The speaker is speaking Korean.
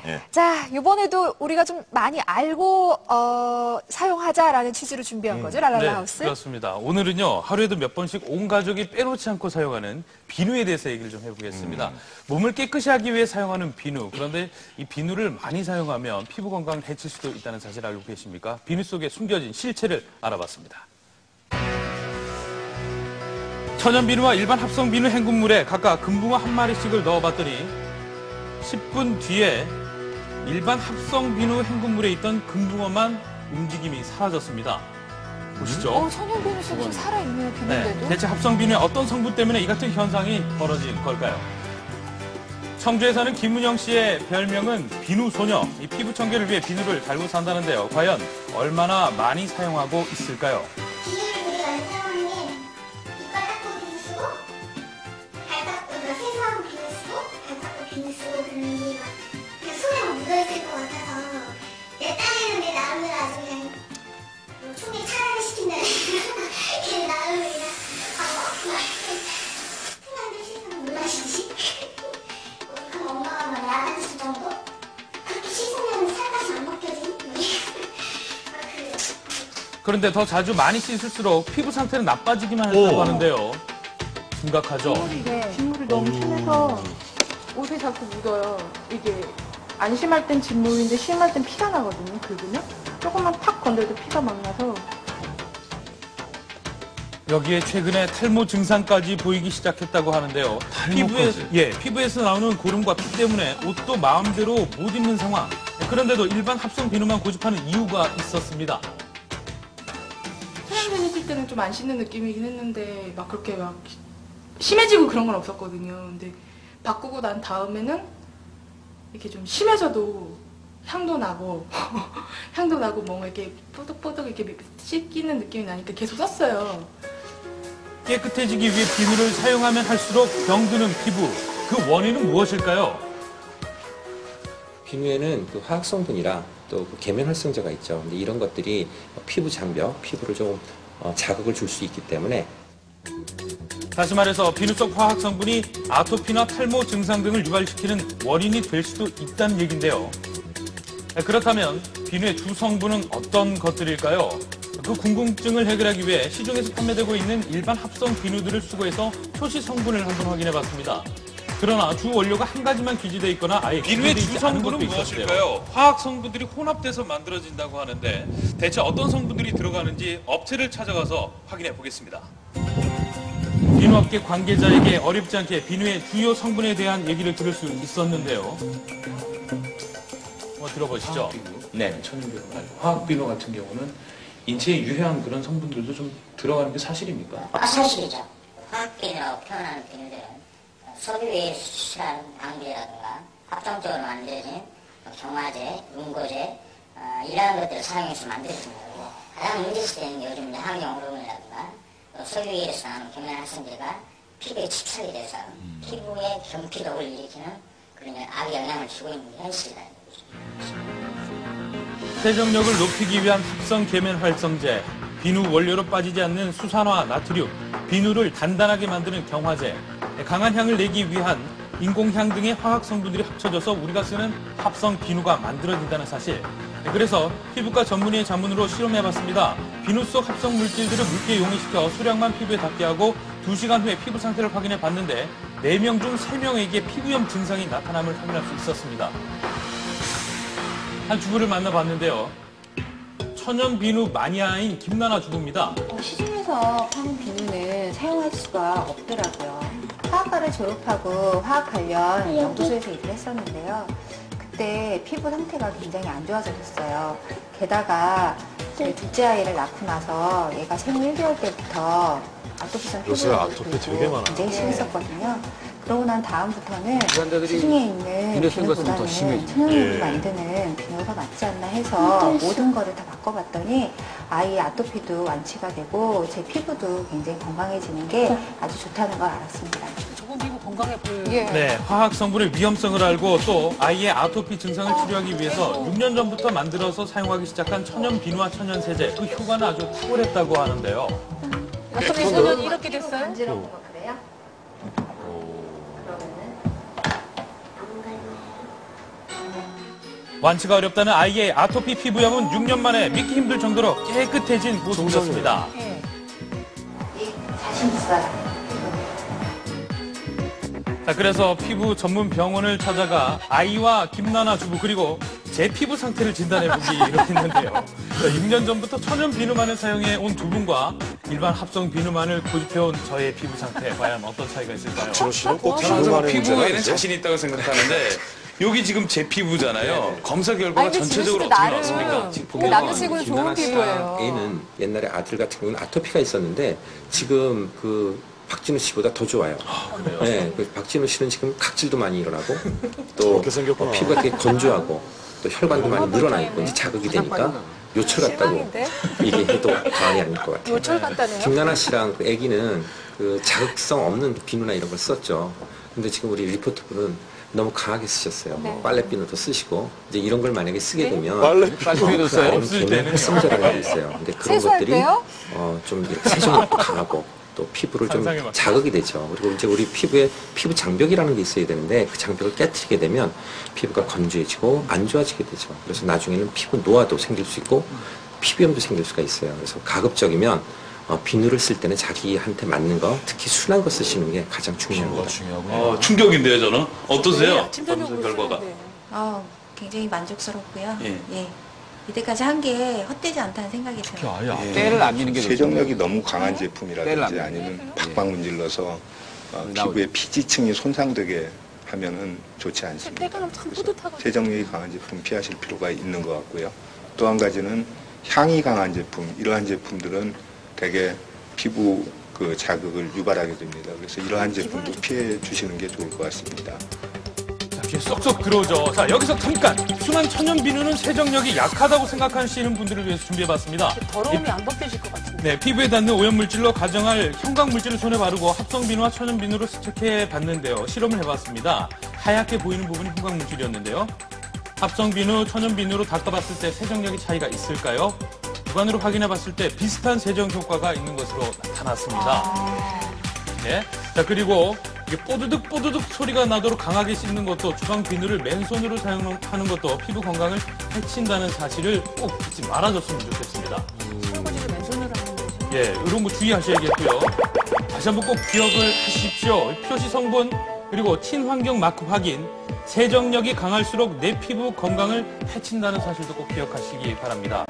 예. 자, 이번에도 우리가 좀 많이 알고 사용하자라는 취지로 준비한 거죠, 랄랄라하우스? 네, 그렇습니다. 오늘은요, 하루에도 몇 번씩 온 가족이 빼놓지 않고 사용하는 비누에 대해서 얘기를 좀 해보겠습니다. 몸을 깨끗이 하기 위해 사용하는 비누. 그런데 이 비누를 많이 사용하면 피부 건강을 해칠 수도 있다는 사실 알고 계십니까? 비누 속에 숨겨진 실체를 알아봤습니다. 천연 비누와 일반 합성 비누 헹군물에 각각 금붕어 한 마리씩을 넣어봤더니 10분 뒤에 일반 합성 비누 헹군물에 있던 금붕어만 움직임이 사라졌습니다. 보시죠. 천연 비누 속에 좀 살아있네요, 비누인데도. 네, 대체 합성 비누의 어떤 성분 때문에 이 같은 현상이 벌어진 걸까요? 청주에 사는 김은영 씨의 별명은 비누소녀. 이 피부 청결을 위해 비누를 달고 산다는데요. 과연 얼마나 많이 사용하고 있을까요? 비누를 우리가 사용하는 게 이빨 닦고 비누 쓰고 발 닦고 세수하고 비누 쓰고 발 닦고 비누 쓰고 그러는 게 손에 묻어있을 것 같아서 내 딴에는 내 나름대로 아주 그냥 충분히 차단을 시킨다는 걔 나름을 그냥 풀만들 씻으면 물 마시지 그럼 엄마가 막 야단칠 정도? 그렇게 씻으면 살까지 안 벗겨진? 그런데 더 자주 많이 씻을수록 피부 상태는 나빠지기만 한다고 하는데요. 심각하죠? 진물이 너무 심해서 옷에 자꾸 묻어요. 이게 안 심할 땐 진물인데 심할 땐 피가 나거든요. 긁으면 조금만 탁 건드려도 피가 막 나서. 여기에 최근에 탈모 증상까지 보이기 시작했다고 하는데요. 피부에서 나오는 고름과 피 때문에 옷도 마음대로 못 입는 상황. 그런데도 일반 합성 비누만 고집하는 이유가 있었습니다. 천연 비누 쓸 때는 좀 안 씻는 느낌이긴 했는데 막 그렇게 막 심해지고 그런 건 없었거든요. 근데 바꾸고 난 다음에는 이렇게 좀 심해져도 향도 나고 향도 나고 뭔가 이렇게 뽀득뽀득 이렇게 씻기는 느낌이 나니까 계속 썼어요. 깨끗해지기 위해 비누를 사용하면 할수록 병드는 피부. 그 원인은 무엇일까요? 비누에는 그 화학 성분이랑 또 그 계면 활성제가 있죠. 근데 이런 것들이 피부 장벽, 피부를 좀 자극을 줄 수 있기 때문에. 다시 말해서 비누 속 화학 성분이 아토피나 탈모 증상 등을 유발시키는 원인이 될 수도 있다는 얘기인데요. 그렇다면 비누의 주 성분은 어떤 것들일까요? 그 궁금증을 해결하기 위해 시중에서 판매되고 있는 일반 합성 비누들을 수거해서 표시 성분을 한번 확인해봤습니다. 그러나 주 원료가 한 가지만 기재되어 있거나 아예 비누의 기재되어 주 있지 않은 성분은 것도 있었어요. 무엇일까요? 화학 성분들이 혼합돼서 만들어진다고 하는데 대체 어떤 성분들이 들어가는지 업체를 찾아가서 확인해 보겠습니다. 비누업계 관계자에게 어렵지 않게 비누의 주요 성분에 대한 얘기를 들을 수 있었는데요. 한번 들어보시죠. 화학비누, 네, 천연비누 말고 화학비누 같은 경우는 인체에 유해한 그런 성분들도 좀 들어가는 게 사실입니까? 사실이죠. 화학비누라고 표현하는 비누들은 석유에 수출하는 방비라든가 합성적으로 만들어진 경화제, 응고제 이러한 것들을 사용해서 만들어집니다. 가장 문제시되는 게 요즘 항염 호르몬이라든가 석유에서 나오는 계면활성제가 피부에 집착이 돼서 피부에 경피독을 일으키는 그런 악의 영향을 주고 있는 게 현실이라는 거죠. 세정력을 높이기 위한 합성 계면 활성제, 비누 원료로 빠지지 않는 수산화 나트륨, 비누를 단단하게 만드는 경화제, 강한 향을 내기 위한 인공향 등의 화학 성분들이 합쳐져서 우리가 쓰는 합성 비누가 만들어진다는 사실. 그래서 피부과 전문의의 자문으로 실험해봤습니다. 비누 속 합성 물질들을 물기에 용해시켜 수량만 피부에 닿게 하고 2시간 후에 피부 상태를 확인해 봤는데 4명 중 3명에게 피부염 증상이 나타남을 확인할 수 있었습니다. 한 주부를 만나봤는데요. 천연 비누 마니아인 김나나 주부입니다. 시중에서 파는 비누는 사용할 수가 없더라고요. 화학과를 졸업하고 화학 관련 연구소에서 일을 했었는데요. 그때 피부 상태가 굉장히 안 좋아졌어요. 게다가 제 둘째 아이를 낳고 나서 얘가 생후 1개월 때부터 아토피성 피부염이 되게 굉장히 심했었거든요. 그러고 난 다음부터는 시중에 있는 비누보다는 천연비누 만드는 비누가 맞지 않나 해서 모든 거를 다 바꿔봤더니 아이의 아토피도 완치가 되고 제 피부도 굉장히 건강해지는 게 아주 좋다는 걸 알았습니다. 저분 피부 건강해 보여요. 네, 화학 성분의 위험성을 알고 또 아이의 아토피 증상을 치료하기 위해서 6년 전부터 만들어서 사용하기 시작한 천연 비누와 천연 세제, 그 효과는 아주 탁월했다고 하는데요. 아토피 소년 이렇게 됐어요? 간지러운 거 그래요? 그러면은 완치가 어렵다는 아이의 아토피 피부염은 6년 만에 믿기 힘들 정도로 깨끗해진 모습이었습니다. 자신 있어요. 자, 그래서 피부 전문 병원을 찾아가 아이와 김나나 주부 그리고 제 피부 상태를 진단해보기 이렇게 했는데요. 6년 전부터 천연 비누만을 사용해 온 두 분과 일반 합성 비누만을 고집해온 저의 피부 상태 과연 어떤 차이가 있을까요? 진호 씨는 꼭 저는 항상 비누만의 문제가 피부에는 아니죠? 자신 있다고 생각하는데 여기 지금 제 피부잖아요. 검사 결과가 아니, 근데 전체적으로 진호 씨도 어떻게 나름 나왔습니까? 지금 근데 남자치고는 좋은 김나나 피부예요. 애는 옛날에 아들 같은 경우는 아토피가 있었는데 지금 그 박진우 씨보다 더 좋아요. 네, 그 박진우 씨는 지금 각질도 많이 일어나고 또 그렇게 생겼구나. 피부가 되게 건조하고 또 혈관도 많이 늘어나 있고 이제 자극이 되니까 요철 같다고 실망인데? 얘기해도 과언이 아닐 것 같아요. 요철 같다네요. 김나나 씨랑 그 애기는 그 자극성 없는 비누나 이런 걸 썼죠. 근데 지금 우리 리포터분은 너무 강하게 쓰셨어요. 뭐 빨래비누도 쓰시고 이제 이런 걸 만약에 쓰게 되면 빨래비누도 써요. 없을 때는요. 활성제라는 게 있어요. 근데 그런 세수할 것들이 때요? 좀 이렇게 세정력도 강하고 또 피부를 좀 상상해 봤어요. 자극이 되죠. 그리고 이제 우리 피부에 피부 장벽이라는 게 있어야 되는데 그 장벽을 깨트리게 되면 피부가 건조해지고 안 좋아지게 되죠. 그래서 나중에는 피부 노화도 생길 수 있고 피부염도 생길 수가 있어요. 그래서 가급적이면 비누를 쓸 때는 자기한테 맞는 거, 특히 순한 거 쓰시는 게 가장 중요합니다. 충격인데요, 저는. 어떠세요? 아침 검사 저녁으로 결과가. 쓰는데. 굉장히 만족스럽고요. 예. 예. 이때까지 한 게 헛되지 않다는 생각이 들어요. 때를 안 미는 게 세정력이 너무 강한 제품이라든지 아니면 박박 문질러서 피부의 피지층이 손상되게 하면은 좋지 않습니다. 때가 참 그래서 뿌듯하거든요. 세정력이 강한 제품 피하실 필요가 있는 것 같고요. 또 한 가지는 향이 강한 제품, 이러한 제품들은 되게 피부 그 자극을 유발하게 됩니다. 그래서 이러한 제품도 피해 주시는 게 좋을 것 같습니다. 자, 귀에 쏙쏙 들어오죠. 자, 여기서 잠깐! 순한 천연 비누는 세정력이 약하다고 생각하시는 분들을 위해서 준비해봤습니다. 더러움이 안 벗겨질 것 같은데. 네, 피부에 닿는 오염물질로 가정할 형광물질을 손에 바르고 합성비누와 천연비누로 세척해 봤는데요. 실험을 해봤습니다. 하얗게 보이는 부분이 형광물질이었는데요. 합성비누, 천연비누로 닦아봤을 때 세정력이 차이가 있을까요? 육안으로 확인해봤을 때 비슷한 세정 효과가 있는 것으로 나타났습니다. 네. 자, 그리고 이게 뽀드득 소리가 나도록 강하게 씻는 것도 주방 비누를 맨손으로 사용하는 것도 피부 건강을 해친다는 사실을 꼭 잊지 말아줬으면 좋겠습니다. 설거지를 맨손으로 하는 거죠. 예, 이런 거 주의하셔야겠고요. 다시 한번 꼭 기억을 하십시오. 표시 성분 그리고 친환경 마크 확인, 세정력이 강할수록 내 피부 건강을 해친다는 사실도 꼭 기억하시기 바랍니다.